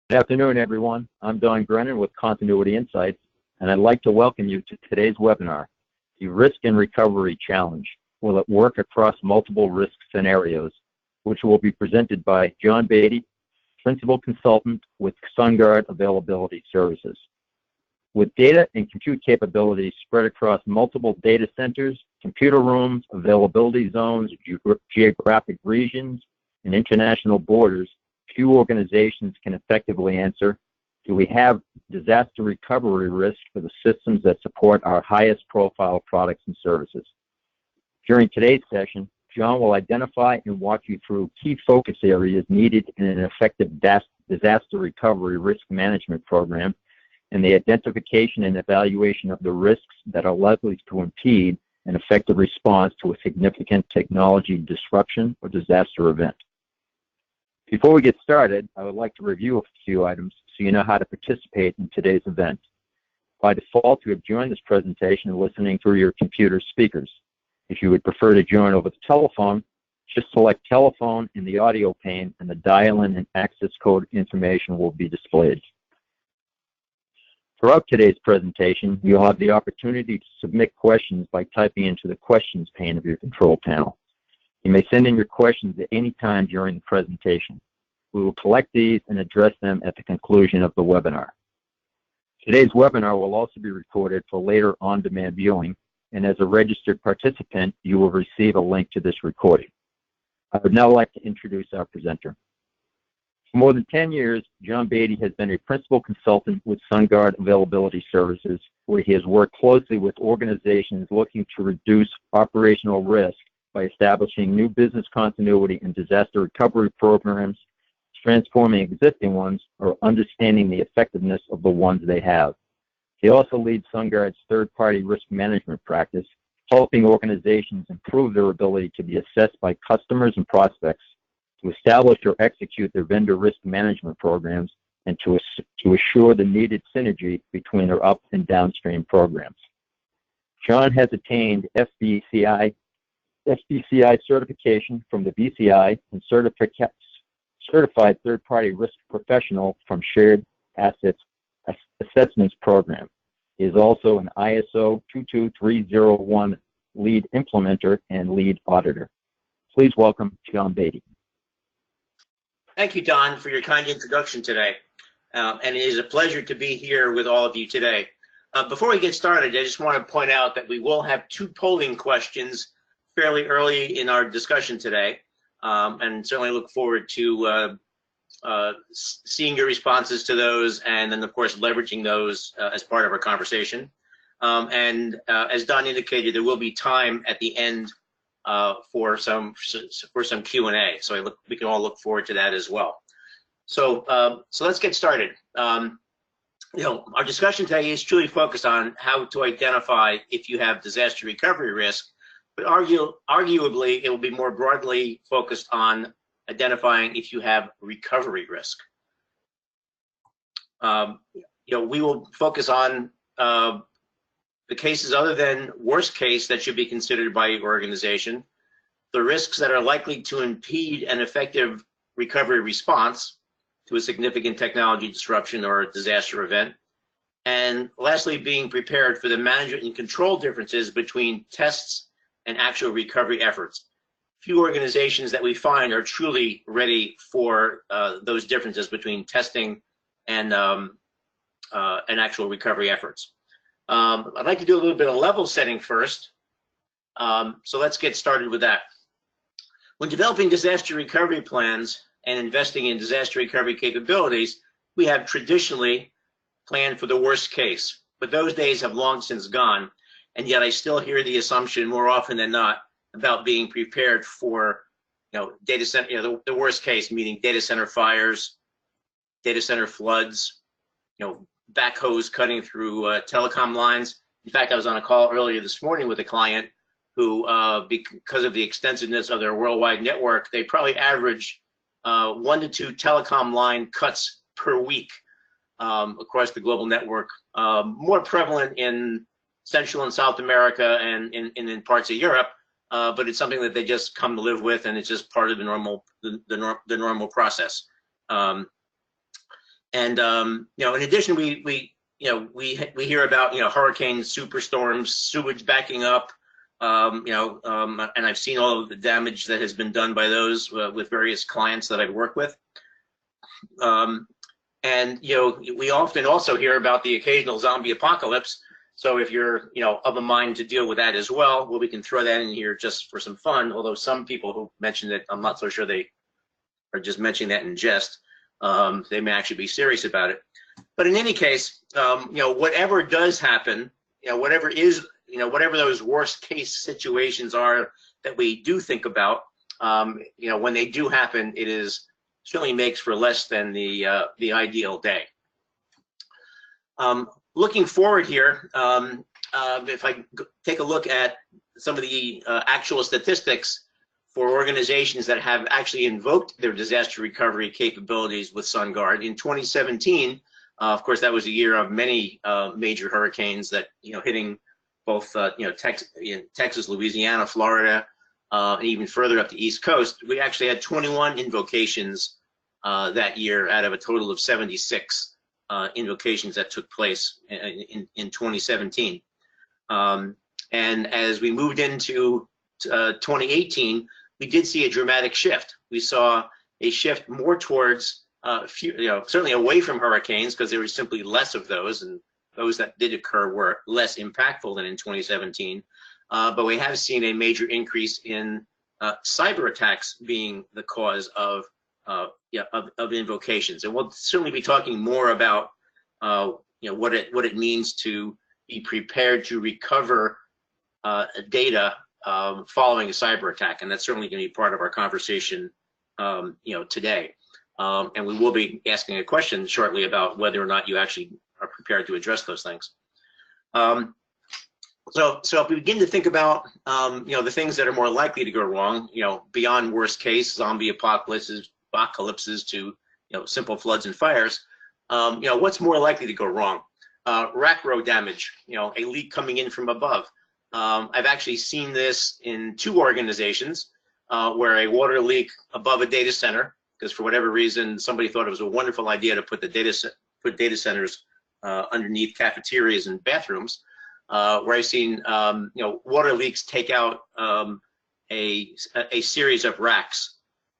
Good afternoon, everyone. I'm Don Brennan with Continuity Insights, and I'd like to welcome you to today's webinar, the Risk and Recovery Challenge. Will it work across multiple risk scenarios, which will be presented by John Beatty, Principal Consultant with SunGard Availability Services. With data and compute capabilities spread across multiple data centers, computer rooms, availability zones, geographic regions, and international borders, few organizations can effectively answer, do we have disaster recovery risk for the systems that support our highest profile products and services? During today's session, John will identify and walk you through key focus areas needed in an effective disaster recovery risk management program and the identification and evaluation of the risks that are likely to impede an effective response to a significant technology disruption or disaster event. Before we get started, I would like to review a few items so you know how to participate in today's event. By default, you have joined this presentation listening through your computer speakers. If you would prefer to join over the telephone, just select telephone in the audio pane and the dial-in and access code information will be displayed. Throughout today's presentation, you'll have the opportunity to submit questions by typing into the questions pane of your control panel. You may send in your questions at any time during the presentation. We will collect these and address them at the conclusion of the webinar. Today's webinar will also be recorded for later on-demand viewing, and as a registered participant, you will receive a link to this recording. I would now like to introduce our presenter. For more than 10 years, John Beatty has been a principal consultant with SunGard Availability Services, where he has worked closely with organizations looking to reduce operational risk by establishing new business continuity and disaster recovery programs, transforming existing ones, or understanding the effectiveness of the ones they have. He also leads SunGard's third-party risk management practice, helping organizations improve their ability to be assessed by customers and prospects, to establish or execute their vendor risk management programs, and to assure the needed synergy between their up and downstream programs. John has attained SBCI certification from the BCI and certified third-party risk professional from Shared Assets Assessments Program. He is also an ISO 22301 lead implementer and lead auditor. Please welcome John Beatty. Thank you, Don, for your kind introduction today. And it is a pleasure to be here with all of you today. Before we get started, I just want to point out that we will have two polling questions fairly early in our discussion today, and certainly look forward to seeing your responses to those, and then of course leveraging those as part of our conversation. As Don indicated, there will be time at the end for some Q&A, so we can all look forward to that as well. So let's get started. Our discussion today is truly focused on how to identify if you have disaster recovery risk, but arguably it will be more broadly focused on identifying if you have recovery risk. We will focus on the cases other than worst case that should be considered by your organization, the risks that are likely to impede an effective recovery response to a significant technology disruption or a disaster event, and lastly, being prepared for the management and control differences between tests and actual recovery efforts. Few organizations that we find are truly ready for those differences between testing and actual recovery efforts. I'd like to do a little bit of level setting first. So let's get started with that. When developing disaster recovery plans and investing in disaster recovery capabilities, we have traditionally planned for the worst case, but those days have long since gone. And yet I still hear the assumption more often than not about being prepared for, data center, the worst case, meaning data center fires, data center floods, backhoes cutting through telecom lines. In fact, I was on a call earlier this morning with a client who, because of the extensiveness of their worldwide network, they probably average 1 to 2 telecom line cuts per week across the global network, more prevalent in Central and South America and in parts of Europe, but it's something that they just come to live with, and it's just part of the normal process. And in addition, we hear about hurricanes, superstorms, sewage backing up, and I've seen all of the damage that has been done by those with various clients that I've worked with. And we often also hear about the occasional zombie apocalypse. So if you're of a mind to deal with that as well, we can throw that in here just for some fun. Although some people who mentioned it, I'm not so sure they are just mentioning that in jest. They may actually be serious about it. But in any case, whatever does happen, whatever those worst case situations are that we do think about, when they do happen, it certainly makes for less than the ideal day. Looking forward here, if I take a look at some of the actual statistics for organizations that have actually invoked their disaster recovery capabilities with SunGuard in 2017, of course, that was a year of many major hurricanes that hitting both Texas, Louisiana, Florida, and even further up the East Coast. We actually had 21 invocations that year out of a total of 76 invocations that took place in 2017. And as we moved into 2018, we did see a dramatic shift. We saw a shift more towards, certainly away from hurricanes, because there was simply less of those, and those that did occur were less impactful than in 2017. But we have seen a major increase in cyber attacks being the cause of invocations, and we'll certainly be talking more about what it means to be prepared to recover data following a cyber attack, and that's certainly going to be part of our conversation today. And we will be asking a question shortly about whether or not you actually are prepared to address those things. So if we begin to think about the things that are more likely to go wrong, beyond worst case zombie apocalypses to simple floods and fires, what's more likely to go wrong? Rack row damage, a leak coming in from above. I've actually seen this in 2 organizations where a water leak above a data center, because for whatever reason somebody thought it was a wonderful idea to put data centers underneath cafeterias and bathrooms, where I've seen water leaks take out a series of racks.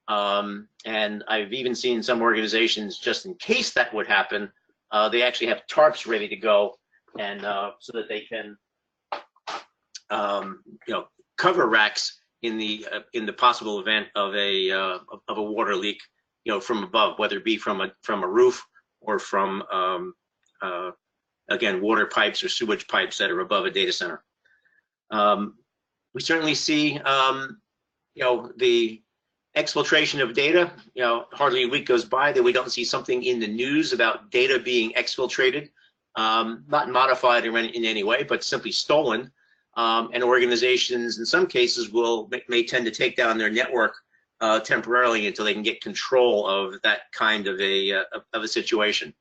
And I've even seen some organizations, just in case that would happen, they actually have tarps ready to go, and so that they can cover racks in the possible event of a water leak from above, whether it be from a roof or from again, water pipes or sewage pipes that are above a data center. We certainly see the exfiltration of data. Hardly a week goes by that we don't see something in the news about data being exfiltrated, not modified in any way, but simply stolen. And organizations, in some cases, may tend to take down their network temporarily until they can get control of that kind of a situation.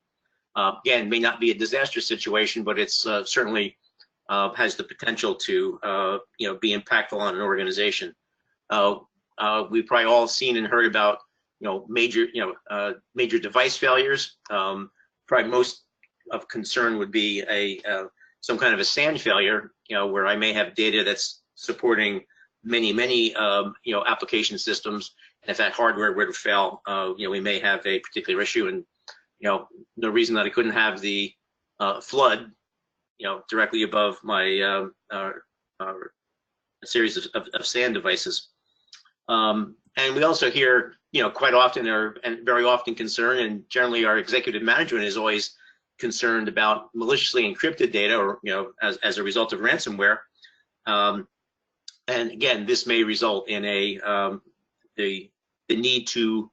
Again, may not be a disaster situation, but it's certainly has the potential to be impactful on an organization. We've probably all seen and heard about major device failures. Probably most of concern would be some kind of a SAN failure, where I may have data that's supporting many application systems, and if that hardware were to fail, we may have a particular issue. And no reason that I couldn't have the flood directly above my series of SAN devices. And we also hear, quite often, and very often concerned, and generally our executive management is always concerned about maliciously encrypted data, or as a result of ransomware. And again, this may result in the need to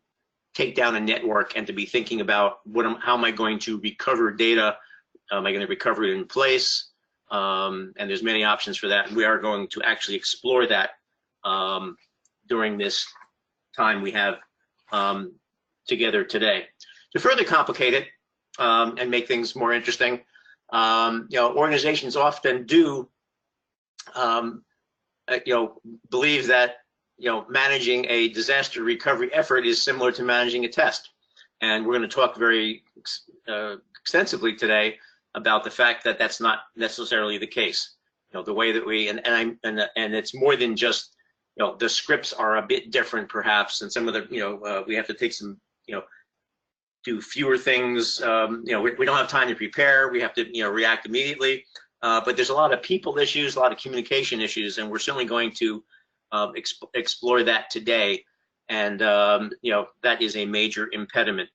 take down a network and to be thinking about how am I going to recover data? Am I going to recover it in place? And there's many options for that. And we are going to actually explore that during this time we have together today. To further complicate it and make things more interesting, organizations often do believe that managing a disaster recovery effort is similar to managing a test. And we're going to talk very extensively today about the fact that that's not necessarily the case. You know, the way that we, and it's more than just, you know, the scripts are a bit different perhaps, and some of the, you know, we have to take some, you know, do fewer things. You know, we don't have time to prepare. We have to, you know, react immediately. But there's a lot of people issues, a lot of communication issues, and we're certainly going to explore that today. And you know, that is a major impediment.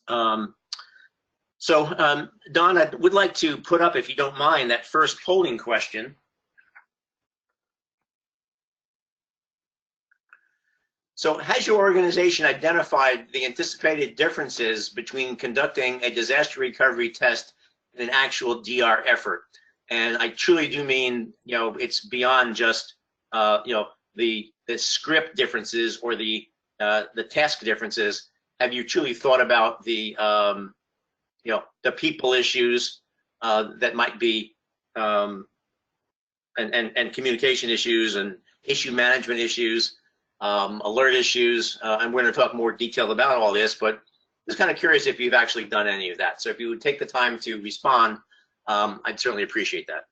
Don, I would like to put up, if you don't mind, that first polling question. So has your organization identified the anticipated differences between conducting a disaster recovery test and an actual DR effort? And I truly do mean, you know, it's beyond just, you know, the script differences or the task differences. Have you truly thought about the, you know, the people issues that might be, and communication issues and issue management issues, alert issues, and we're going to talk more detail about all this, but just kind of curious if you've actually done any of that. So if you would take the time to respond, I'd certainly appreciate that.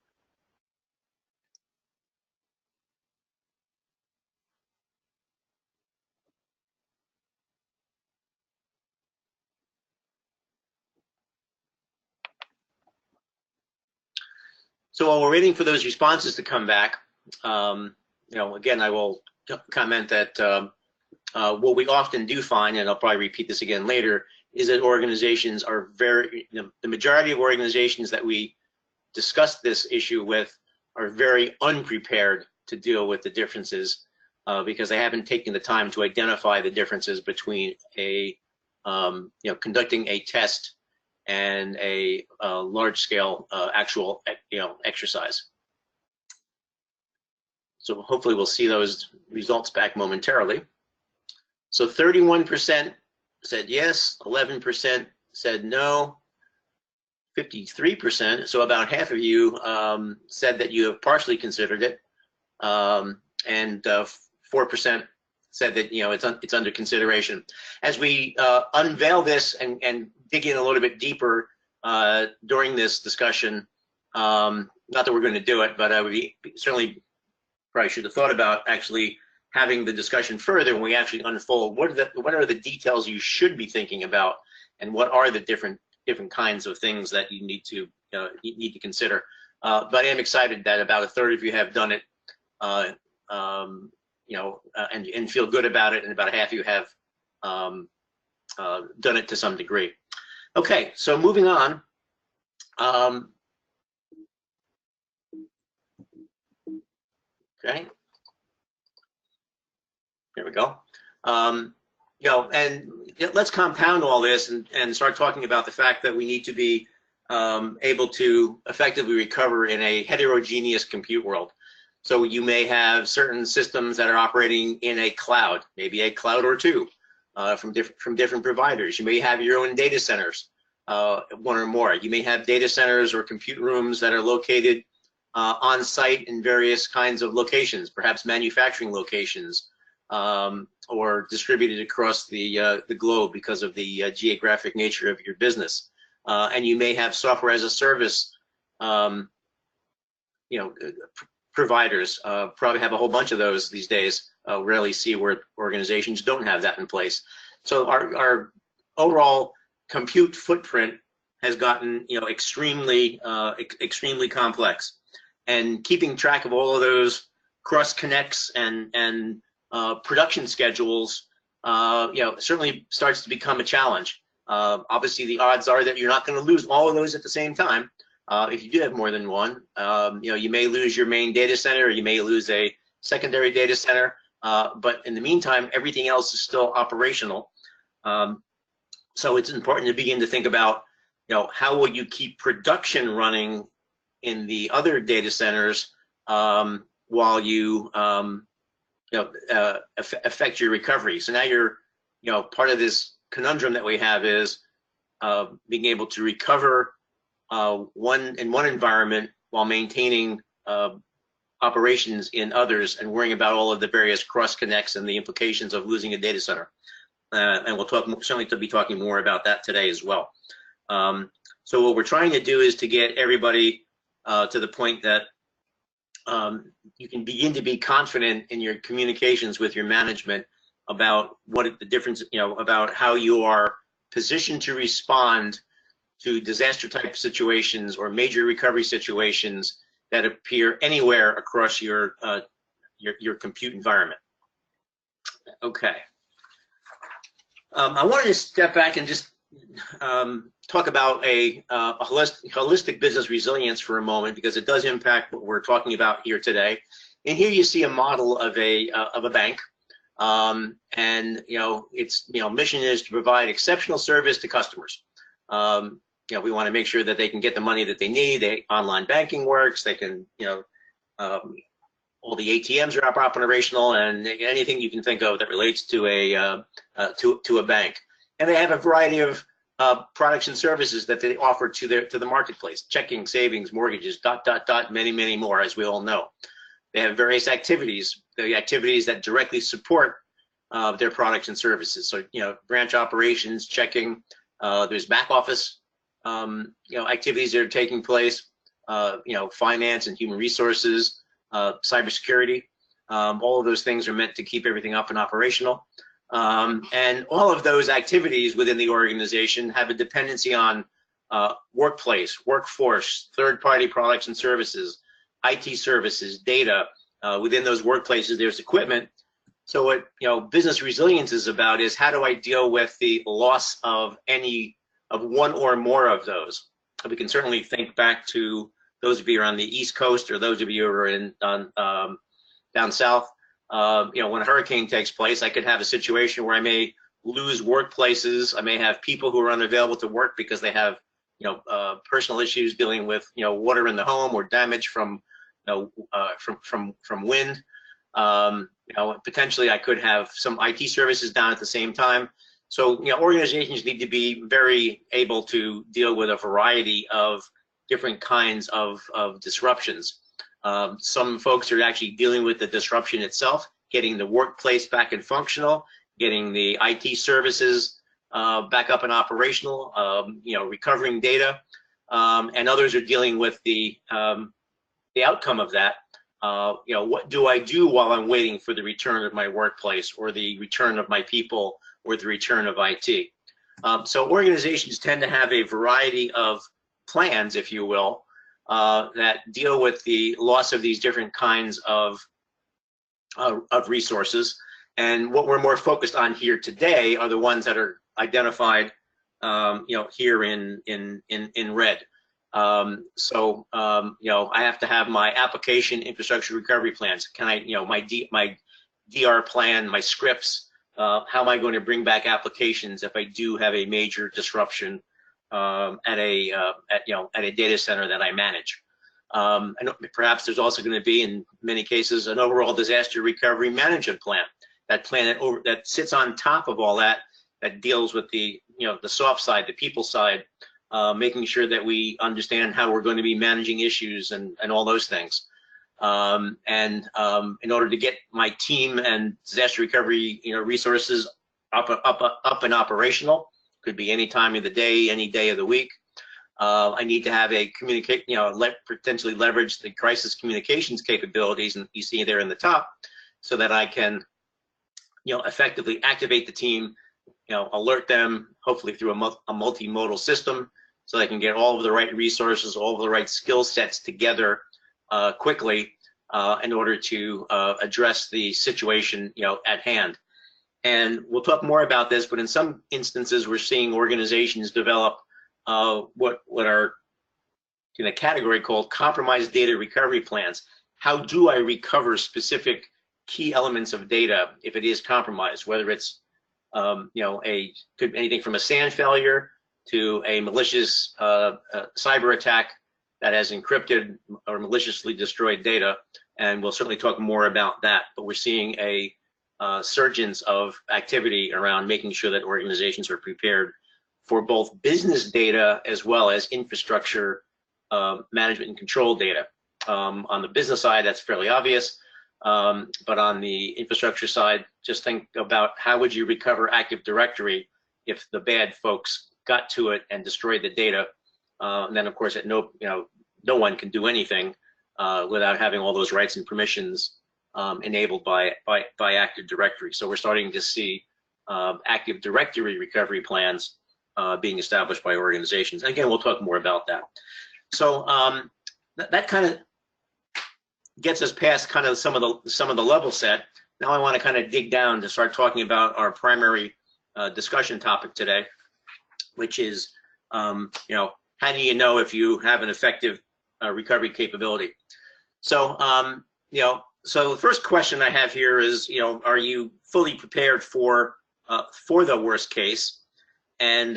So while we're waiting for those responses to come back, you know, again, I will comment that what we often do find, and I'll probably repeat this again later, is that organizations are very, you know, the majority of organizations that we discuss this issue with are very unprepared to deal with the differences because they haven't taken the time to identify the differences between a, you know, conducting a test and a large-scale actual, you know, exercise. So hopefully we'll see those results back momentarily. So 31% said yes, 11% said no, 53%, so about half of you said that you have partially considered it, and 4% said that, you know, it's under consideration. As we unveil this and dig in a little bit deeper during this discussion, not that we're going to do it, but I would certainly probably should have thought about actually having the discussion further when we actually unfold what are the details you should be thinking about, and what are the different kinds of things that you need to consider. But I am excited that about a third of you have done it, you know, and feel good about it, and about a half of you have done it to some degree. Okay, so moving on. Okay. There we go. You know, and let's compound all this and start talking about the fact that we need to be able to effectively recover in a heterogeneous compute world. So you may have certain systems that are operating in a cloud, maybe a cloud or two from different providers. You may have your own data centers, one or more. You may have data centers or compute rooms that are located on site in various kinds of locations, perhaps manufacturing locations, or distributed across the globe because of the geographic nature of your business. And you may have software as a service, you know, providers. Probably have a whole bunch of those these days. Rarely see where organizations don't have that in place. So our overall compute footprint has gotten, you know, extremely complex. And keeping track of all of those cross connects and production schedules, you know, certainly starts to become a challenge. Obviously, the odds are that you're not going to lose all of those at the same time. If you do have more than one, you know, you may lose your main data center, or you may lose a secondary data center. But in the meantime, everything else is still operational. So it's important to begin to think about, you know, how will you keep production running in the other data centers while you you know, affect your recovery. So now you're, you know, part of this conundrum that we have is being able to recover in one environment while maintaining operations in others, and worrying about all of the various cross connects and the implications of losing a data center. and we'll certainly be talking more about that today as well. So what we're trying to do is to get everybody to the point that you can begin to be confident in your communications with your management about what the difference, about how you are positioned to respond to disaster type situations or major recovery situations that appear anywhere across your compute environment. Okay. I wanted to step back and just talk about a holistic business resilience for a moment, because it does impact what we're talking about here today. And here you see a model of a bank, and its mission is to provide exceptional service to customers. We want to make sure that they can get the money that they need. Online banking works. They can all the ATMs are operational, and anything you can think of that relates to a bank. And they have a variety of products and services that they offer to the marketplace: checking, savings, mortgages, ... many more, as we all know. They have various activities, the activities that directly support their products and services. So branch operations, checking. There's back office activities that are taking place. Finance and human resources. Cybersecurity, all of those things are meant to keep everything up and operational. And all of those activities within the organization have a dependency on workplace, workforce, third-party products and services, IT services, data. Within those workplaces, there's equipment. So what business resilience is about is, how do I deal with the loss of one or more of those? We can certainly think back to those of you who are on the East Coast, or those of you who are down south. When a hurricane takes place, I could have a situation where I may lose workplaces. I may have people who are unavailable to work because they have personal issues dealing with water in the home, or damage from wind. Potentially I could have some IT services down at the same time. So organizations need to be very able to deal with a variety of different kinds of disruptions. Some folks are actually dealing with the disruption itself, getting the workplace back and functional, getting the IT services back up and operational, recovering data, and others are dealing with the outcome of that. What do I do while I'm waiting for the return of my workplace, or the return of my people, or the return of IT? So organizations tend to have a variety of plans, if you will, that deal with the loss of these different kinds of resources. And what we're more focused on here today are the ones that are identified, here in red. I have to have my application infrastructure recovery plans. Can I, my DR plan, my scripts. How am I going to bring back applications if I do have a major disruption at a data center that I manage? And perhaps there's also going to be, in many cases, an overall disaster recovery management plan. That plan that sits on top of all that, that deals with the soft side, the people side, making sure that we understand how we're going to be managing issues and all those things. In order to get my team and disaster recovery resources up and operational, could be any time of the day, any day of the week. I need to have a potentially leverage the crisis communications capabilities, and you see there in the top, so that I can effectively activate the team, alert them, hopefully through a multimodal system, so they can get all of the right resources, all of the right skill sets together quickly in order to address the situation at hand. And we'll talk more about this, but in some instances we're seeing organizations develop what are in a category called compromised data recovery plans. How do I recover specific key elements of data if it is compromised, whether it's could be anything from a SAN failure to a malicious cyber attack that has encrypted or maliciously destroyed data. And we'll certainly talk more about that, but we're seeing a surgence of activity around making sure that organizations are prepared for both business data as well as infrastructure management and control data. On the business side, that's fairly obvious. But on the infrastructure side, just think about how would you recover Active Directory if the bad folks got to it and destroyed the data. And then, of course, no one can do anything without having all those rights and permissions enabled by Active Directory. So we're starting to see Active Directory recovery plans being established by organizations. And again, we'll talk more about that. So that kind of gets us past kind of some of the level set. Now I want to kind of dig down to start talking about our primary discussion topic today, which is how do you know if you have an effective recovery capability? So so the first question I have here is are you fully prepared for the worst case? And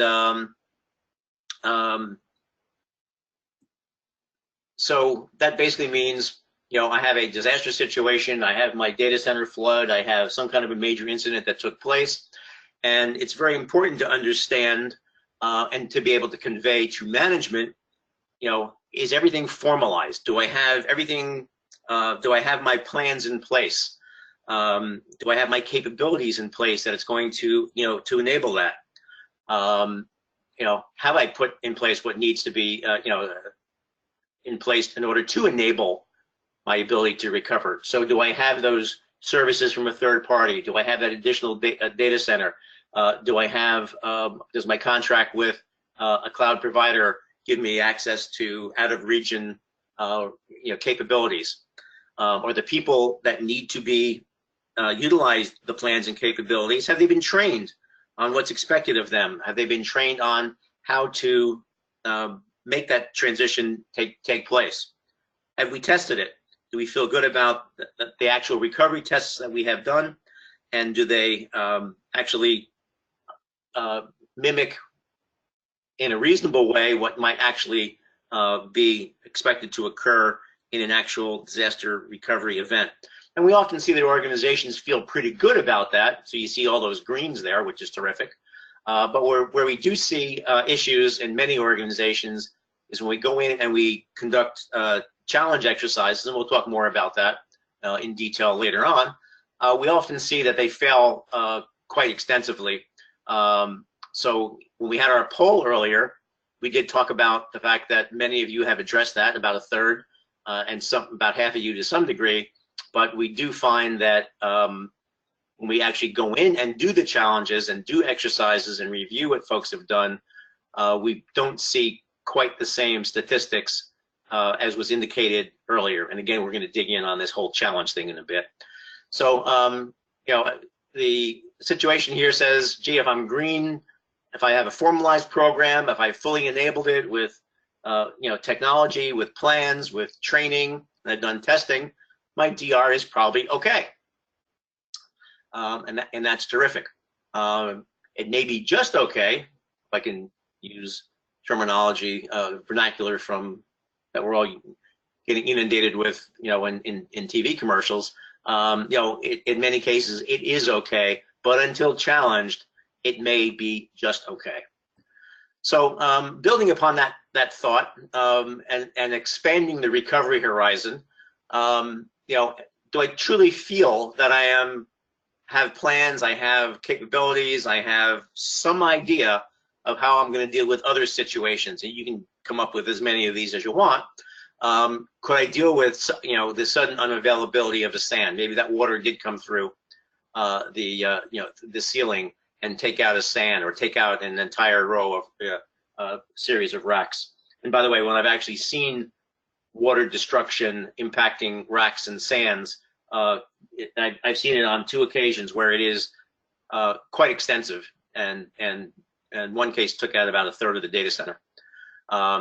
so that basically means I have a disaster situation, I have my data center flood, I have some kind of a major incident that took place, and it's very important to understand and to be able to convey to management, is everything formalized? Do I have everything, do I have my plans in place? Do I have my capabilities in place that it's going to, to enable that? Have I put in place what needs to be, in place in order to enable my ability to recover? So do I have those services from a third party? Do I have that additional data center? Do I have, does my contract with a cloud provider give me access to out of region, capabilities? Or the people that need to be utilize the plans and capabilities, have they been trained on what's expected of them? Have they been trained on how to make that transition take place? Have we tested it? Do we feel good about the actual recovery tests that we have done? And do they actually mimic in a reasonable way what might actually be expected to occur in an actual disaster recovery event? And we often see that organizations feel pretty good about that. So you see all those greens there, which is terrific. But where we do see issues in many organizations is when we go in and we conduct challenge exercises, and we'll talk more about that in detail later on. We often see that they fail quite extensively. So when we had our poll earlier, we did talk about the fact that many of you have addressed that, about a third, and about half of you to some degree. But we do find that when we actually go in and do the challenges and do exercises and review what folks have done, we don't see quite the same statistics as was indicated earlier. And again, we're going to dig in on this whole challenge thing in a bit. So, the situation here says, gee, if I'm green, if I have a formalized program, if I fully enabled it with, technology, with plans, with training, and I've done testing, my DR is probably okay. And that's terrific. It may be just okay, if I can use terminology, vernacular from that we're all getting inundated with, in TV commercials. In many cases, it is okay, but until challenged, it may be just okay. So building upon that thought and expanding the recovery horizon, do I truly feel that I have plans, I have capabilities, I have some idea of how I'm going to deal with other situations? And you can come up with as many of these as you want. Could I deal with, the sudden unavailability of the sand? Maybe that water did come through the ceiling and take out a sand or take out an entire row of series of racks. And by the way, when I've actually seen water destruction impacting racks and sands, I've seen it on 2 occasions where it is quite extensive, and one case took out about a third of the data center.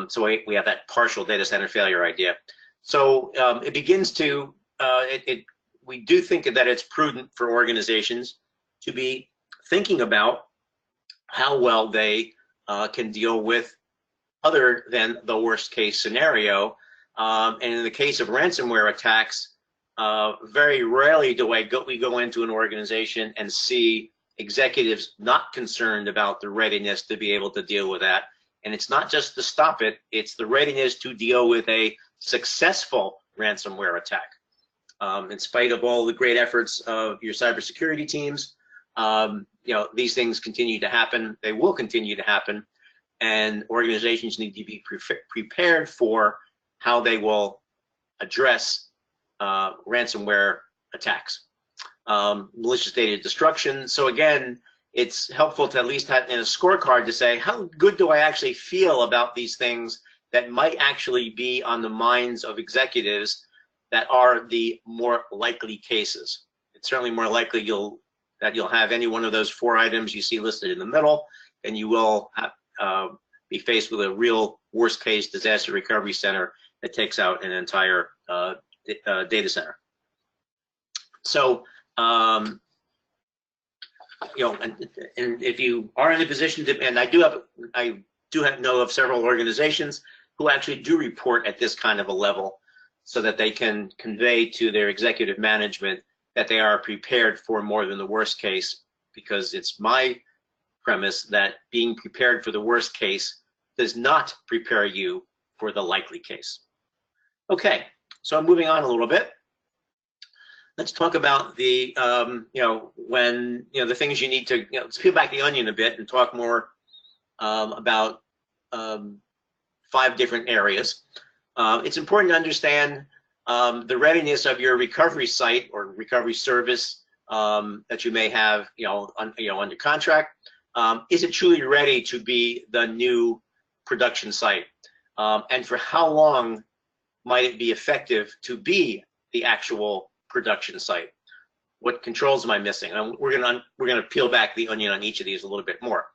So we have that partial data center failure idea. So it begins to, we do think that it's prudent for organizations to be thinking about how well they can deal with other than the worst case scenario. And in the case of ransomware attacks, very rarely do we go into an organization and see executives not concerned about the readiness to be able to deal with that. And it's not just to stop it, it's the readiness to deal with a successful ransomware attack. In spite of all the great efforts of your cybersecurity teams, these things continue to happen. They will continue to happen, and organizations need to be prepared for how they will address ransomware attacks. Malicious data destruction. So again, it's helpful to at least have in a scorecard to say, how good do I actually feel about these things that might actually be on the minds of executives that are the more likely cases. It's certainly more likely that you'll have any one of those 4 items you see listed in the middle, and you will be faced with a real worst case disaster recovery center that takes out an entire data center. So, and if you are in a position to, and I do know of several organizations who actually do report at this kind of a level, so that they can convey to their executive management that they are prepared for more than the worst case, because it's my premise that being prepared for the worst case does not prepare you for the likely case. Okay, so I'm moving on a little bit. Let's talk about the, the things you need to, let's peel back the onion a bit and talk more about 5 different areas. It's important to understand the readiness of your recovery site or recovery service that you may have, under contract. Is it truly ready to be the new production site? And for how long might it be effective to be the actual production site? What controls am I missing? And we're gonna peel back the onion on each of these a little bit more.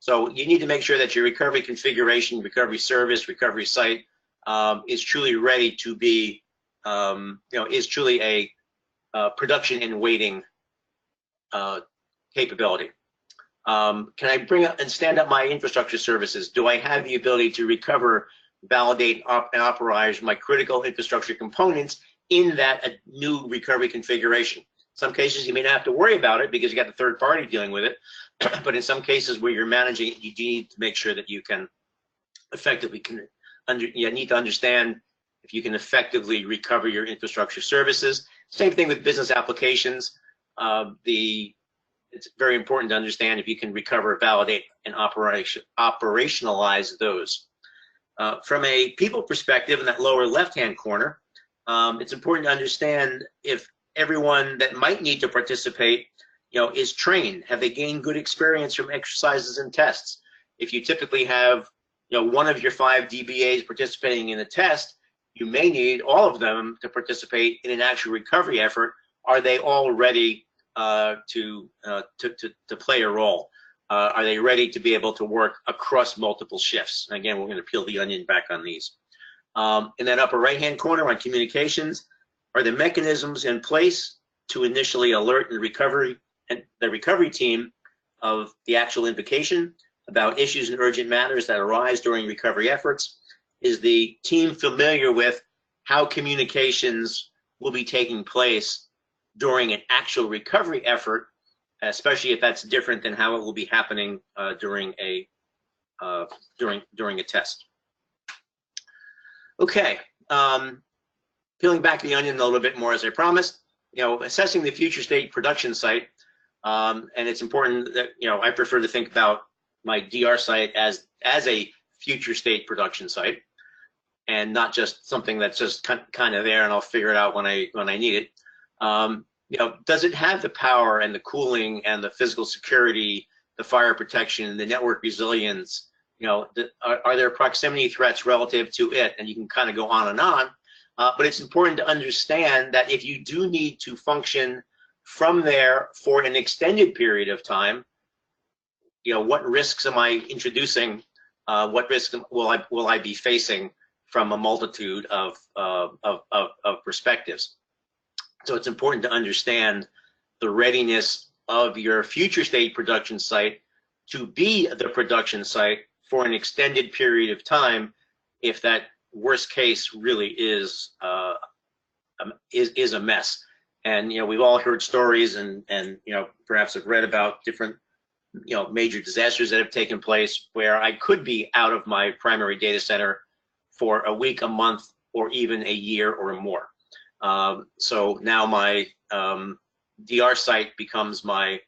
So you need to make sure that your recovery configuration, recovery service, recovery site is truly ready to be, is truly a production and waiting capability. Can I bring up and stand up my infrastructure services? Do I have the ability to recover, validate, and authorize my critical infrastructure components in that new recovery configuration? Some cases you may not have to worry about it because you got the third party dealing with it, but in some cases where you're managing it, you need to make sure that you can effectively you need to understand if you can effectively recover your infrastructure services. Same thing with business applications. It's very important to understand if you can recover, validate, and operationalize those. From a people perspective, in that lower left-hand corner, it's important to understand if everyone that might need to participate, is trained. Have they gained good experience from exercises and tests? If you typically have, one of your 5 DBAs participating in a test, you may need all of them to participate in an actual recovery effort. Are they all ready to play a role? Are they ready to be able to work across multiple shifts? And again, we're going to peel the onion back on these. In that upper right-hand corner on communications, are the mechanisms in place to initially alert the recovery team of the actual invocation about issues and urgent matters that arise during recovery efforts? Is the team familiar with how communications will be taking place during an actual recovery effort, especially if that's different than how it will be happening during a test? Okay, peeling back the onion a little bit more, as I promised. Assessing the future state production site, and it's important that I prefer to think about my DR site as a future state production site, and not just something that's just kind of there and I'll figure it out when I need it. Does it have the power and the cooling and the physical security, the fire protection, the network resilience? Are there proximity threats relative to it? And you can kind of go on and on. But it's important to understand that if you do need to function from there for an extended period of time, what risks am I introducing? What risks will I be facing from a multitude of perspectives? So it's important to understand the readiness of your future state production site to be the production site for an extended period of time, if that worst case really is a mess. And we've all heard stories and perhaps have read about different major disasters that have taken place where I could be out of my primary data center for a week, a month, or even a year or more. So now my DR site becomes my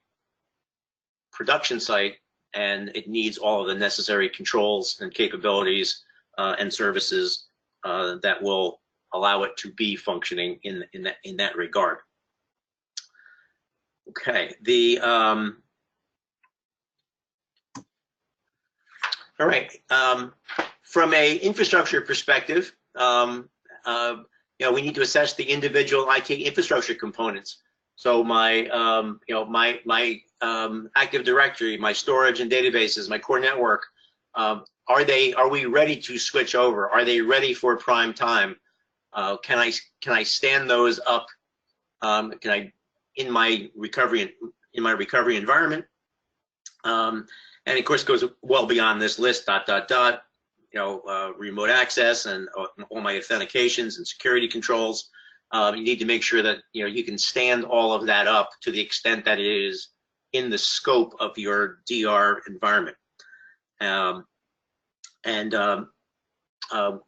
production site, and it needs all of the necessary controls and capabilities and services that will allow it to be functioning in that regard. Okay, all right. From a infrastructure perspective, we need to assess the individual IT infrastructure components. So my my Active Directory, my storage and databases, my core network, are we ready to switch over? Are they ready for prime time? Can I stand those up? Can I in my recovery environment? And of course goes well beyond this list. ... remote access and all my authentications and security controls. You need to make sure that you can stand all of that up to the extent that it is in the scope of your DR environment.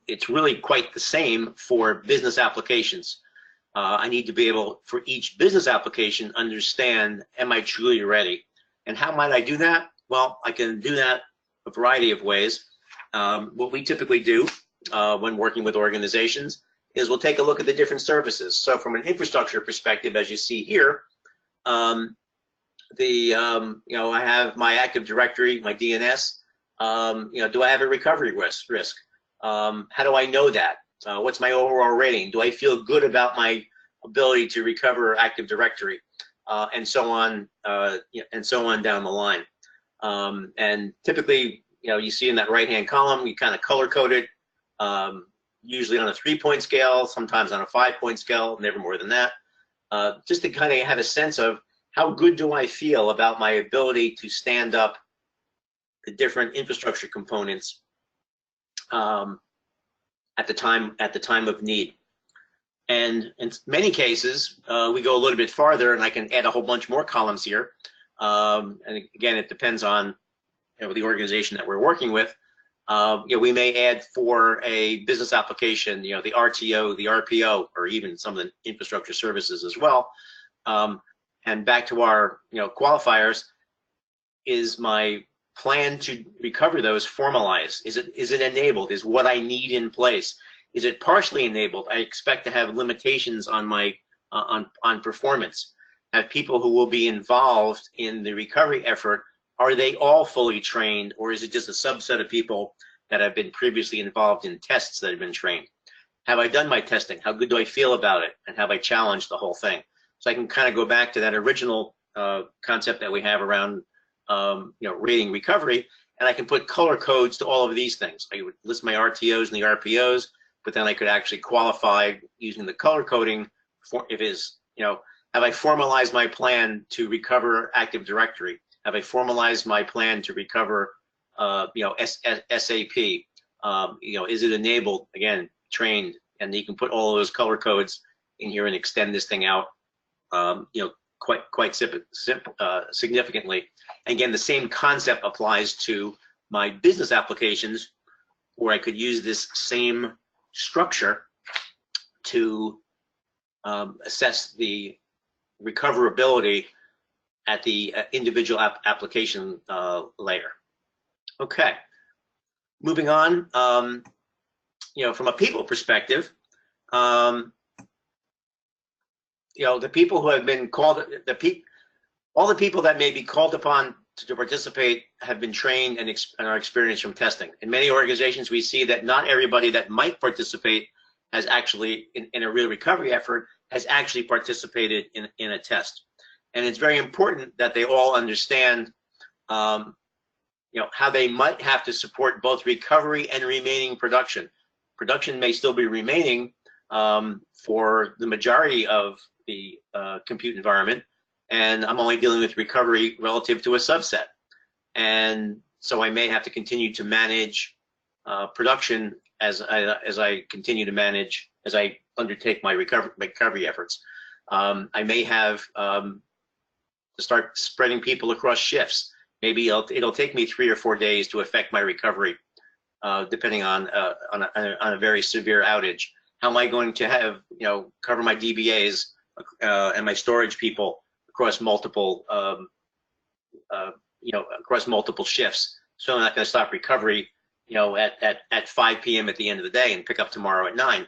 It's really quite the same for business applications. I need to be able, for each business application, understand, am I truly ready? And how might I do that? Well, I can do that a variety of ways. What we typically do when working with organizations is we'll take a look at the different services. So from an infrastructure perspective, as you see here, I have my Active Directory, my DNS. Do I have a recovery risk? How do I know that? What's my overall rating? Do I feel good about my ability to recover Active Directory? And so on down the line. And typically, you see in that right-hand column, you kind of color-code it, usually on a 3-point scale, sometimes on a 5-point scale, never more than that, just to kind of have a sense of how good do I feel about my ability to stand up the different infrastructure components at the time of need. And in many cases, we go a little bit farther, and I can add a whole bunch more columns here. And again, it depends on the organization that we're working with. We may add for a business application, the RTO, the RPO, or even some of the infrastructure services as well. And back to our qualifiers, is my plan to recover those formalized? Is it enabled? Is what I need in place? Is it partially enabled? I expect to have limitations on my on performance. Have people who will be involved in the recovery effort, are they all fully trained, or is it just a subset of people that have been previously involved in tests that have been trained? Have I done my testing? How good do I feel about it? And have I challenged the whole thing? So I can kind of go back to that original concept that we have around rating recovery, and I can put color codes to all of these things. I would list my RTOs and the RPOs, but then I could actually qualify using the color coding for if is, have I formalized my plan to recover Active Directory? Have I formalized my plan to recover, SAP? Is it enabled? Again, trained, and you can put all of those color codes in here and extend this thing out, quite significantly. Again, the same concept applies to my business applications, where I could use this same structure to assess the recoverability at the individual application layer. Okay, moving on. From a people perspective, the people who have been called, all the people that may be called upon to participate have been trained and are experienced from testing. In many organizations, we see that not everybody that might participate has actually, in a real recovery effort, has actually participated in a test. And it's very important that they all understand, how they might have to support both recovery and remaining production. Production may still be remaining for the majority of the compute environment, and I'm only dealing with recovery relative to a subset. And so I may have to continue to manage production as I continue to manage, as I undertake my recovery efforts. I may have to start spreading people across shifts. Maybe it'll take me 3 or 4 days to affect my recovery, depending on a very severe outage. How am I going to have, cover my DBAs and my storage people across multiple, across multiple shifts? So I'm not going to stop recovery, at 5 p.m. at the end of the day and pick up tomorrow at 9.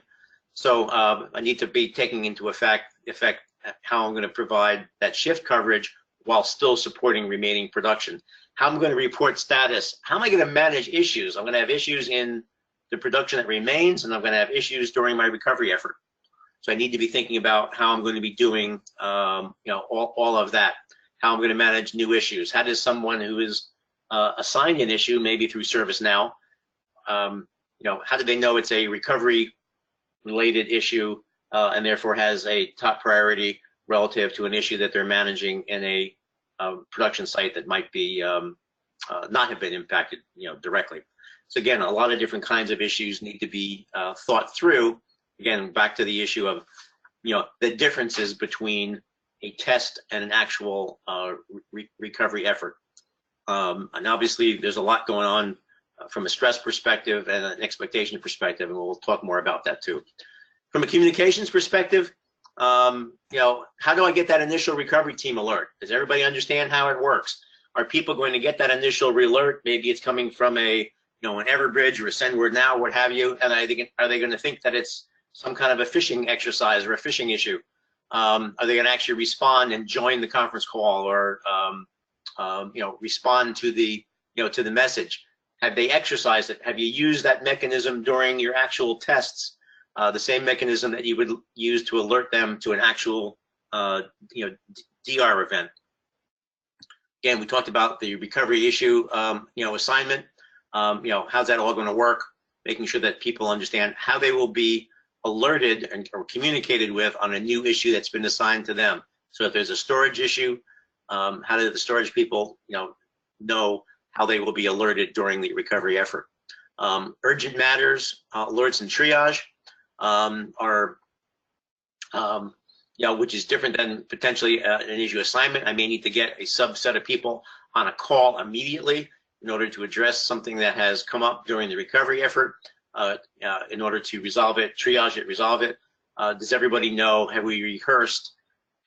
So I need to be taking into effect how I'm going to provide that shift coverage while still supporting remaining production. How I'm going to report status. How am I going to manage issues? I'm going to have issues in the production that remains, and I'm going to have issues during my recovery effort. So I need to be thinking about how I'm going to be doing, all of that. How I'm going to manage new issues. How does someone who is assigned an issue, maybe through ServiceNow, how do they know it's a recovery-related issue and therefore has a top priority relative to an issue that they're managing in a production site that might be not have been impacted, directly. So again, a lot of different kinds of issues need to be thought through. Again, back to the issue of, the differences between a test and an actual recovery effort. And obviously, there's a lot going on from a stress perspective and an expectation perspective, and we'll talk more about that too. From a communications perspective, how do I get that initial recovery team alert? Does everybody understand how it works? Are people going to get that initial alert? Maybe it's coming from an Everbridge or a SendWord what have you, and are they going to think that it's some kind of a phishing exercise or a phishing issue? Are they going to actually respond and join the conference call, or respond to the to the message? Have they exercised it? Have you used that mechanism during your actual tests? The same mechanism that you would use to alert them to an actual DR event. Again, we talked about the recovery issue assignment. How's that all going to work? Making sure that people understand how they will be alerted or communicated with on a new issue that's been assigned to them. So if there's a storage issue, how do the storage people know how they will be alerted during the recovery effort? Urgent matters, alerts, and triage are which is different than potentially an issue assignment. I may need to get a subset of people on a call immediately in order to address something that has come up during the recovery effort, in order to resolve it, triage it, resolve it. Does everybody know, have we rehearsed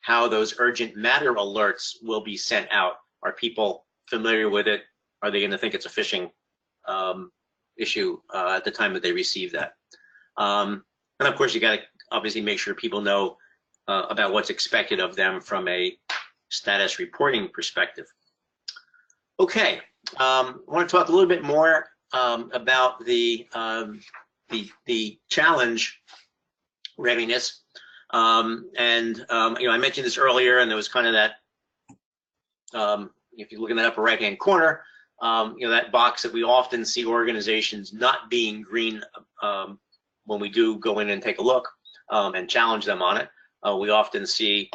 how those urgent matter alerts will be sent out? Are people familiar with it? Are they going to think it's a phishing issue at the time that they receive that? And of course, you got to obviously make sure people know about what's expected of them from a status reporting perspective. Okay, I want to talk a little bit more about the challenge readiness. I mentioned this earlier, and there was kind of that, if you look in that upper right-hand corner, that box that we often see organizations not being green when we do go in and take a look and challenge them on it. We often see,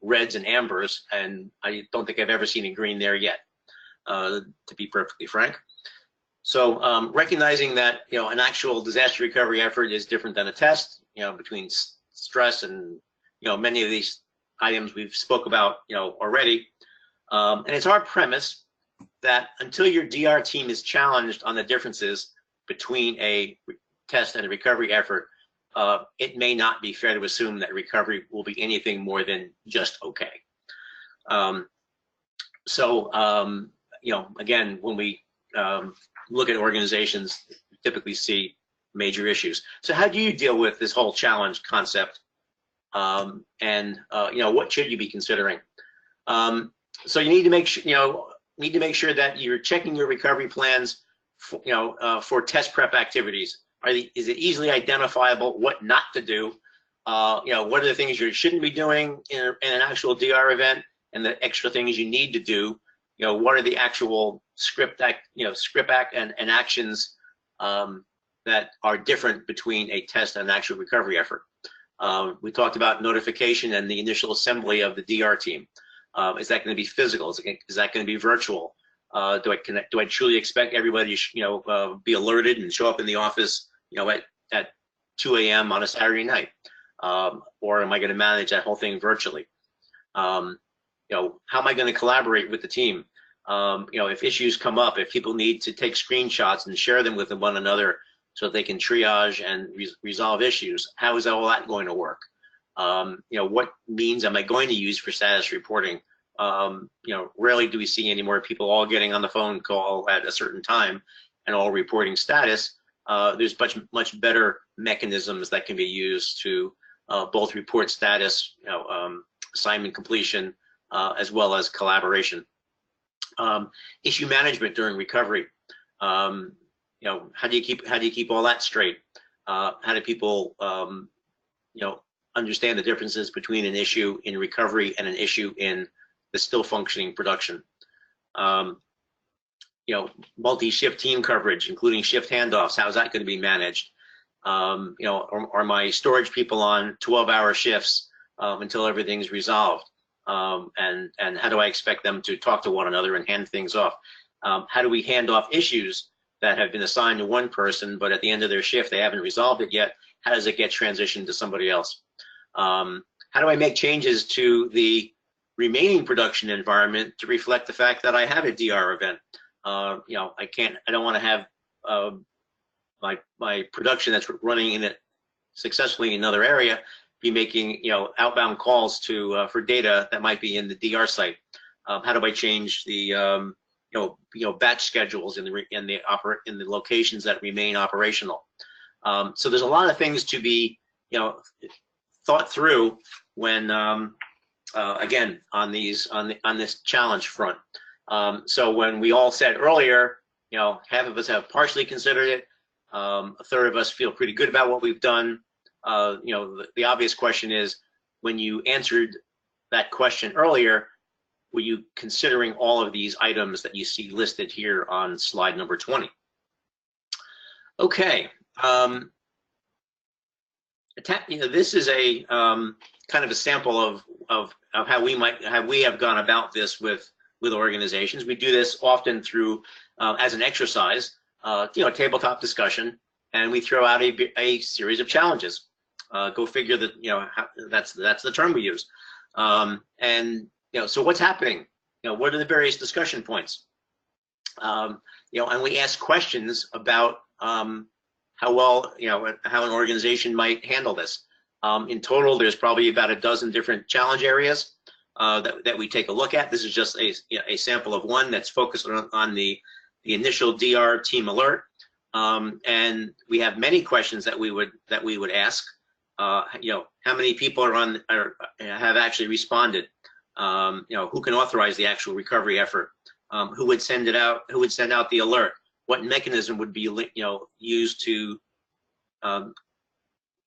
reds and ambers, and I don't think I've ever seen a green there yet, to be perfectly frank. So recognizing that, an actual disaster recovery effort is different than a test, between stress and, many of these items we've spoke about, already. And it's our premise that until your DR team is challenged on the differences between a test and a recovery effort, it may not be fair to assume that recovery will be anything more than just okay. Again, when we look at organizations, we typically see major issues. So how do you deal with this whole challenge concept? What should you be considering? So you need to make sure, that you're checking your recovery plans for test prep activities. Is it easily identifiable what not to do? What are the things you shouldn't be doing in an actual DR event, and the extra things you need to do? What are the actual script act and actions that are different between a test and an actual recovery effort? We talked about notification and the initial assembly of the DR team. Is that going to be physical? Is that going to be virtual? Do I truly expect everybody to be alerted and show up in the office at 2 a.m. on a Saturday night? Or am I going to manage that whole thing virtually? How am I going to collaborate with the team? If issues come up, if people need to take screenshots and share them with one another, so they can triage and resolve issues. How is all that going to work? What means am I going to use for status reporting? Rarely do we see any more people all getting on the phone call at a certain time and all reporting status. There's much better mechanisms that can be used to both report status, assignment completion, as well as collaboration. Issue management during recovery. How do you keep all that straight? How do people understand the differences between an issue in recovery and an issue in the still functioning production? Multi-shift team coverage, including shift handoffs. How is that going to be managed? Are my storage people on 12-hour shifts until everything's resolved? And how do I expect them to talk to one another and hand things off? How do we hand off issues that have been assigned to one person, but at the end of their shift they haven't resolved it yet? How does it get transitioned to somebody else? How do I make changes to the remaining production environment to reflect the fact that I have a DR event? I don't want to have my production that's running in it successfully in another area be making outbound calls to for data that might be in the DR site. How do I change the batch schedules in the locations that remain operational? So there's a lot of things to be thought through when again on this challenge front. So when we all said earlier, half of us have partially considered it, a third of us feel pretty good about what we've done. The obvious question is, when you answered that question earlier, were you considering all of these items that you see listed here on slide number 20? Okay. This is a kind of a sample of how we have gone about this with organizations. We do this often through as an exercise, tabletop discussion, and we throw out a series of challenges. Go figure that that's the term we use. So what's happening? What are the various discussion points? And we ask questions about how well, how an organization might handle this. In total, there's probably about a dozen different challenge areas that we take a look at. This is just a sample of one that's focused on the initial DR team alert. And we have many questions that we would ask. How many people have actually responded? Who can authorize the actual recovery effort? Who would send it out? Who would send out the alert? What mechanism would be used to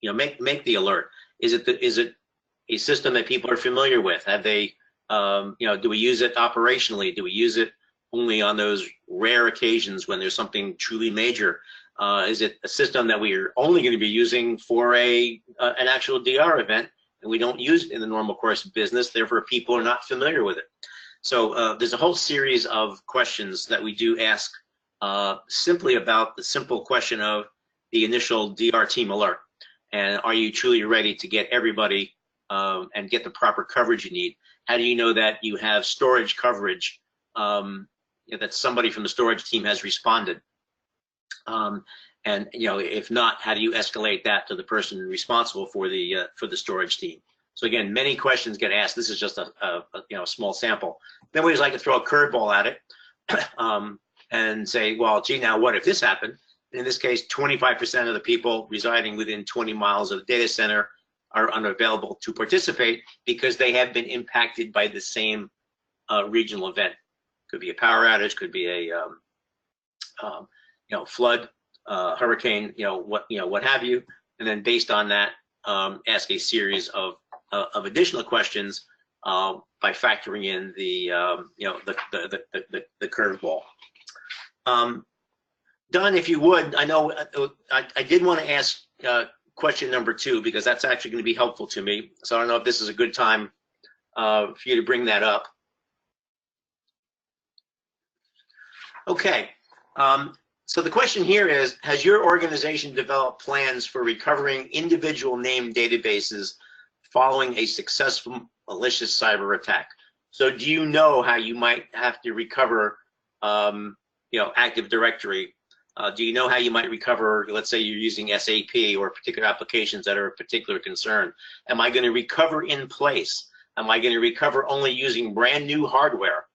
make the alert? Is it a system that people are familiar with? Have they do we use it operationally? Do we use it only on those rare occasions when there's something truly major? Is it a system that we are only going to be using for an actual DR event, and we don't use it in the normal course of business, therefore people are not familiar with it? So there's a whole series of questions that we do ask simply about the simple question of the initial DR team alert. And are you truly ready to get everybody and get the proper coverage you need? How do you know that you have storage coverage, that somebody from the storage team has responded? And if not, how do you escalate that to the person responsible for the storage team? So again, many questions get asked. This is just a small sample. Then we just like to throw a curveball at it and say, well, gee, now what if this happened? In this case, 25% of the people residing within 20 miles of the data center are unavailable to participate because they have been impacted by the same regional event. Could be a power outage, could be a flood, hurricane, what have you. And then based on that, ask a series of additional questions by factoring in the curveball. Don, if you would, I know I did want to ask question number 2 because that's actually going to be helpful to me. So I don't know if this is a good time for you to bring that up. Okay. So the question here is, has your organization developed plans for recovering individual name databases following a successful malicious cyber attack? So do you know how you might have to recover Active Directory Do you know how you might recover? Let's say you're using SAP or particular applications that are of particular concern. Am I going to recover in place? Am I going to recover only using brand new hardware?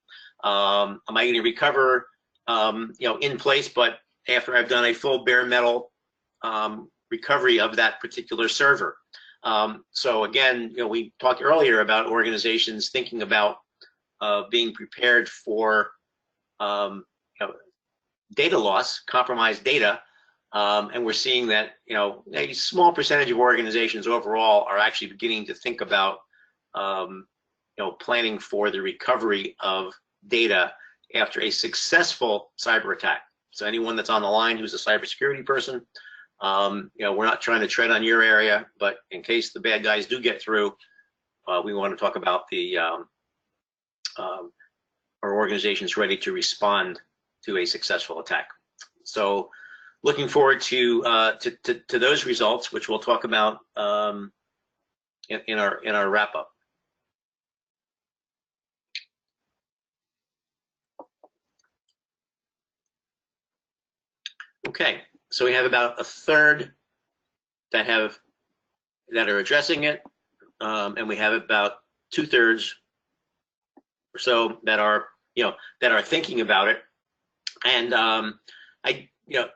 Am I going to recover, in place, but after I've done a full bare metal recovery of that particular server? So again, we talked earlier about organizations thinking about being prepared for data loss, compromised data, and we're seeing that a small percentage of organizations overall are actually beginning to think about planning for the recovery of data after a successful cyber attack. So anyone that's on the line who's a cybersecurity person, we're not trying to tread on your area, but in case the bad guys do get through, we want to talk about the our organization's ready to respond to a successful attack. So looking forward to those results, which we'll talk about in our wrap up. Okay, so we have about a third that are addressing it, and we have about 2/3 or so that are thinking about it. And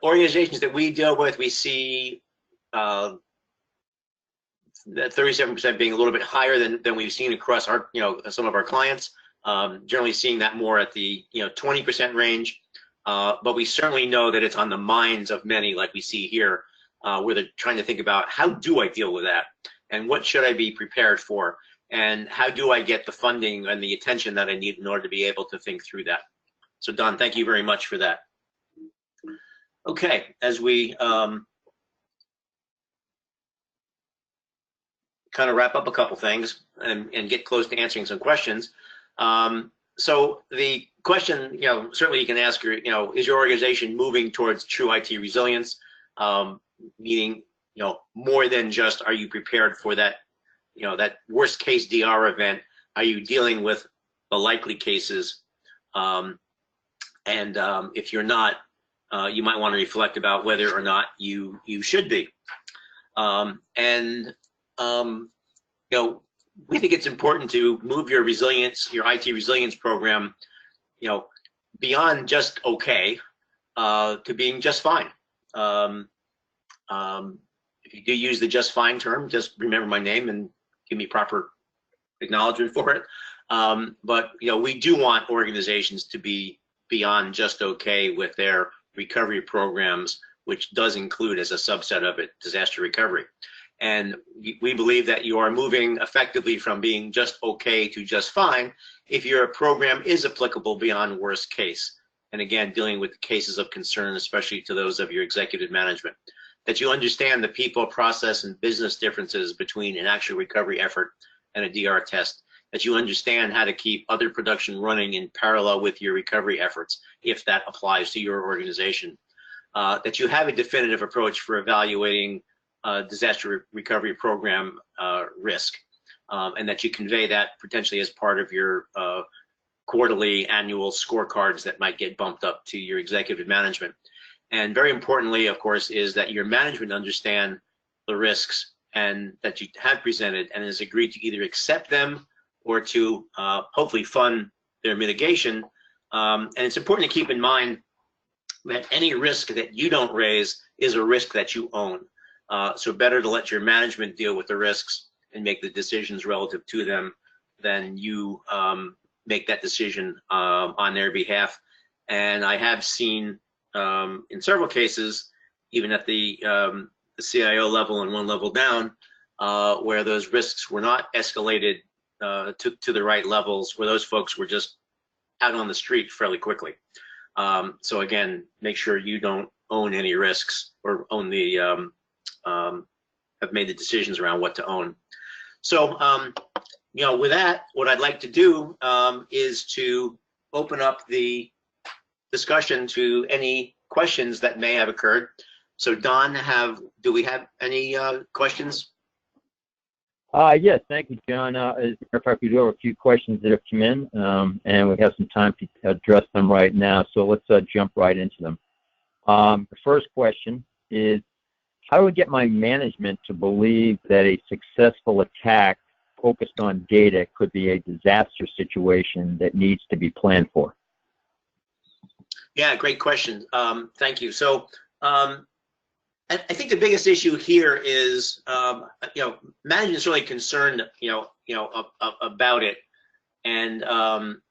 organizations that we deal with, we see that 37% being a little bit higher than we've seen across our some of our clients. Generally seeing that more at the 20% range. But we certainly know that it's on the minds of many, like we see here, where they're trying to think about, how do I deal with that? And what should I be prepared for? And how do I get the funding and the attention that I need in order to be able to think through that? So Don, thank you very much for that. Okay, as we kind of wrap up a couple things and get close to answering some questions. So the question, certainly you can ask is your organization moving towards true IT resilience? Meaning, more than just, are you prepared for that, that worst case DR event? Are you dealing with the likely cases? If you're not, you might want to reflect about whether or not you should be. We think it's important to move your resilience, your IT resilience program, beyond just okay to being just fine. If you do use the just fine term, just remember my name and give me proper acknowledgement for it. But we do want organizations to be beyond just okay with their recovery programs, which does include, as a subset of it, disaster recovery. And we believe that you are moving effectively from being just okay to just fine if your program is applicable beyond worst case. And again, dealing with cases of concern, especially to those of your executive management, that you understand the people, process, and business differences between an actual recovery effort and a DR test, that you understand how to keep other production running in parallel with your recovery efforts, if that applies to your organization, that you have a definitive approach for evaluating disaster recovery program risk, and that you convey that potentially as part of your quarterly, annual scorecards that might get bumped up to your executive management. And very importantly, of course, is that your management understand the risks and that you have presented and has agreed to either accept them or to hopefully fund their mitigation. And it's important to keep in mind that any risk that you don't raise is a risk that you own. So better to let your management deal with the risks and make the decisions relative to them than you make that decision on their behalf. And I have seen in several cases, even at the CIO level and one level down, where those risks were not escalated to the right levels, where those folks were just out on the street fairly quickly. So again, make sure you don't own any risks or own the have made the decisions around what to own. So with that, what I'd like to do is to open up the discussion to any questions that may have occurred. So Don, do we have any questions? Yes, thank you, John. As a matter of fact, we do have a few questions that have come in, and we have some time to address them right now. So let's jump right into them. The first question is, how do I get my management to believe that a successful attack focused on data could be a disaster situation that needs to be planned for? Yeah, great question. Thank you. So I think the biggest issue here is, management is really concerned, about it. And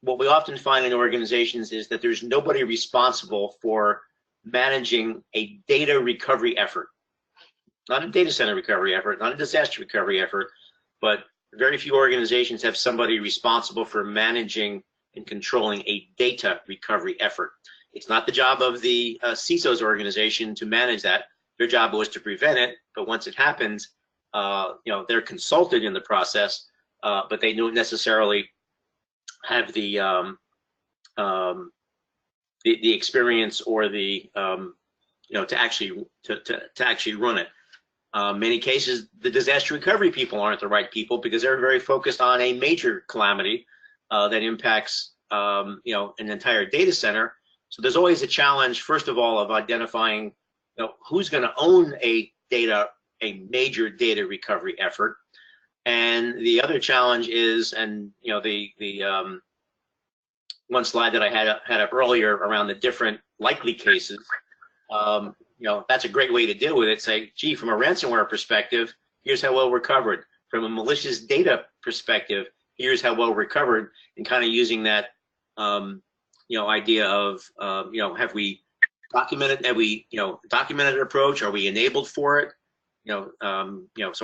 what we often find in organizations is that there's nobody responsible for managing a data recovery effort. Not a data center recovery effort, not a disaster recovery effort, but very few organizations have somebody responsible for managing and controlling a data recovery effort. It's not the job of the CISO's organization to manage that. Their job was to prevent it, but once it happens, they're consulted in the process, but they don't necessarily have the experience or the to actually run it. Many cases, the disaster recovery people aren't the right people because they're very focused on a major calamity that impacts an entire data center. So there's always a challenge, first of all, of identifying who's going to own a major data recovery effort. And the other challenge is, and the one slide that I had up earlier around the different likely cases, that's a great way to deal with it. Say, gee, from a ransomware perspective, here's how well we're covered. From a malicious data perspective, here's how well we're covered, and kind of using that idea of have we documented, documented approach? Are we enabled for it? So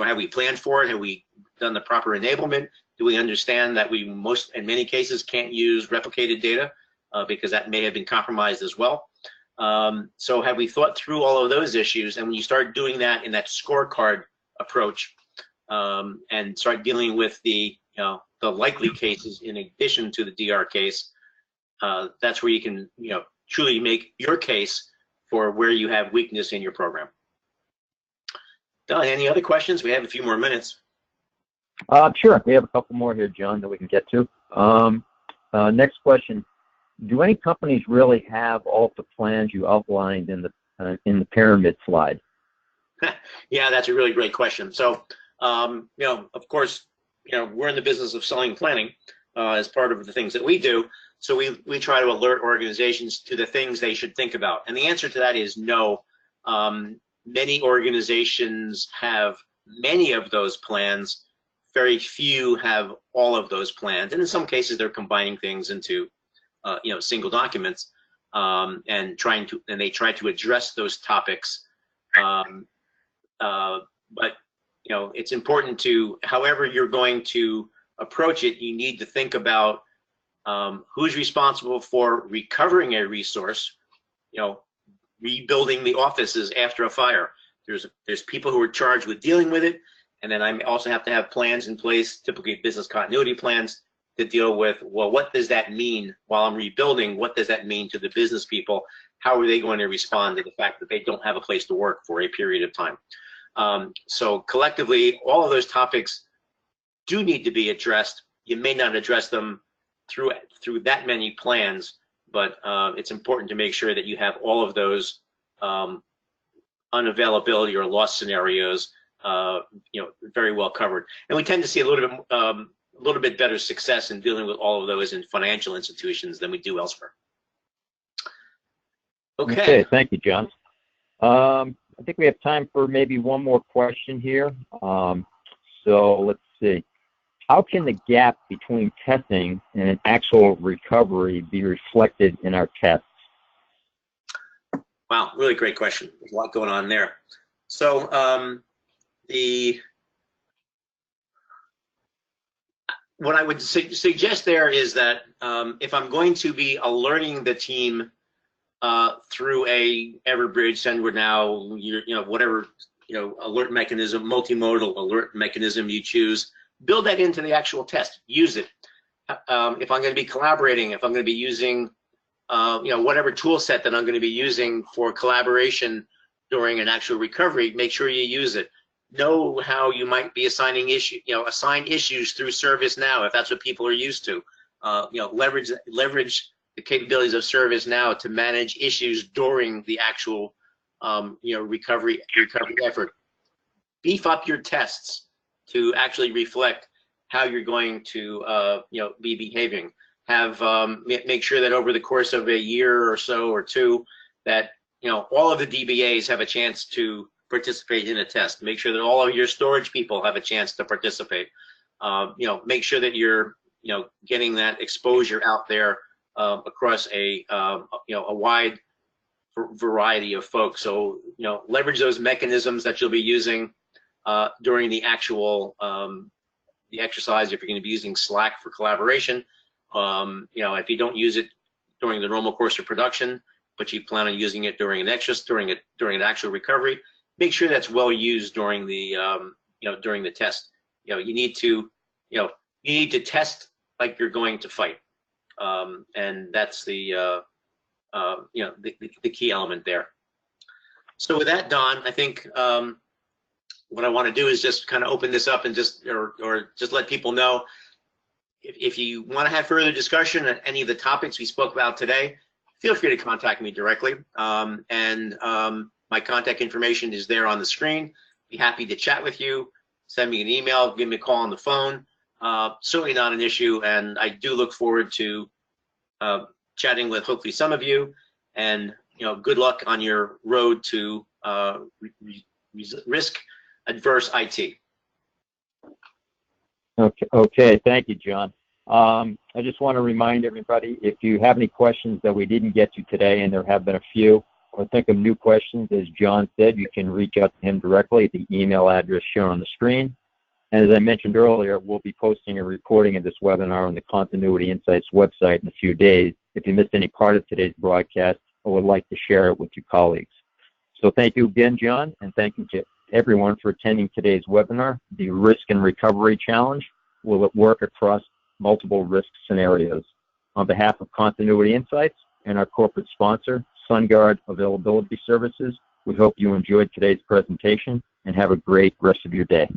have we planned for it? Have we done the proper enablement? Do we understand that we in many cases can't use replicated data because that may have been compromised as well? So have we thought through all of those issues? And when you start doing that in that scorecard approach and start dealing with the likely cases in addition to the DR case, that's where you can truly make your case for where you have weakness in your program. Don, any other questions? We have a few more minutes. Sure. We have a couple more here, John, that we can get to. Next question. Do any companies really have all of the plans you outlined in the pyramid slide? Yeah, that's a really great question. So, of course, we're in the business of selling planning as part of the things that we do. So we try to alert organizations to the things they should think about. And the answer to that is no. Many organizations have many of those plans. Very few have all of those plans. And in some cases, they're combining things into single documents and they try to address those topics. But it's important to, however you're going to approach it, you need to think about who's responsible for recovering a resource, rebuilding the offices after a fire. There's people who are charged with dealing with it, and then I also have to have plans in place, typically business continuity plans, to deal with, well, what does that mean while I'm rebuilding? What does that mean to the business people? How are they going to respond to the fact that they don't have a place to work for a period of time? So collectively, all of those topics do need to be addressed. You may not address them through that many plans, but it's important to make sure that you have all of those unavailability or loss scenarios very well covered. And we tend to see a little bit better success in dealing with all of those in financial institutions than we do elsewhere. Okay, thank you, John. I think we have time for maybe one more question here. So let's see. How can the gap between testing and an actual recovery be reflected in our tests? Wow, really great question. There's a lot going on there. So what I would suggest there is that if I'm going to be alerting the team through a Everbridge, SendWord, whatever alert mechanism, multimodal alert mechanism you choose, build that into the actual test. Use it. If I'm going to be collaborating, if I'm going to be using whatever tool set that I'm going to be using for collaboration during an actual recovery, make sure you use it. Know how you might be assigning assign issues through ServiceNow if that's what people are used to. Leverage the capabilities of ServiceNow to manage issues during the actual recovery effort. Beef up your tests to actually reflect how you're going to be behaving. Have make sure that over the course of a year or so or two that all of the DBAs have a chance to participate in a test. Make sure that all of your storage people have a chance to participate. Make sure that you're getting that exposure out there across a wide variety of folks. So leverage those mechanisms that you'll be using during the actual the exercise. If you're going to be using Slack for collaboration, if you don't use it during the normal course of production, but you plan on using it during an actual recovery, make sure that's well used during the during the test. You need to test like you're going to fight, and that's the key element there. So with that, Don, I think what I want to do is just kind of open this up and just let people know if you want to have further discussion on any of the topics we spoke about today, feel free to contact me directly. My contact information is there on the screen. Be happy to chat with you. Send me an email, give me a call on the phone. Certainly not an issue, and I do look forward to chatting with hopefully some of you. And good luck on your road to risk-adverse IT. Okay. Thank you, John. I just want to remind everybody, if you have any questions that we didn't get to today, and there have been a few, or think of new questions, as John said, you can reach out to him directly at the email address shown on the screen. And as I mentioned earlier, we'll be posting a recording of this webinar on the Continuity Insights website in a few days if you missed any part of today's broadcast or would like to share it with your colleagues. So thank you again, John, and thank you to everyone for attending today's webinar, The Risk and Recovery Challenge. Will it work across multiple risk scenarios? On behalf of Continuity Insights and our corporate sponsor, SunGard Availability Services, we hope you enjoyed today's presentation and have a great rest of your day.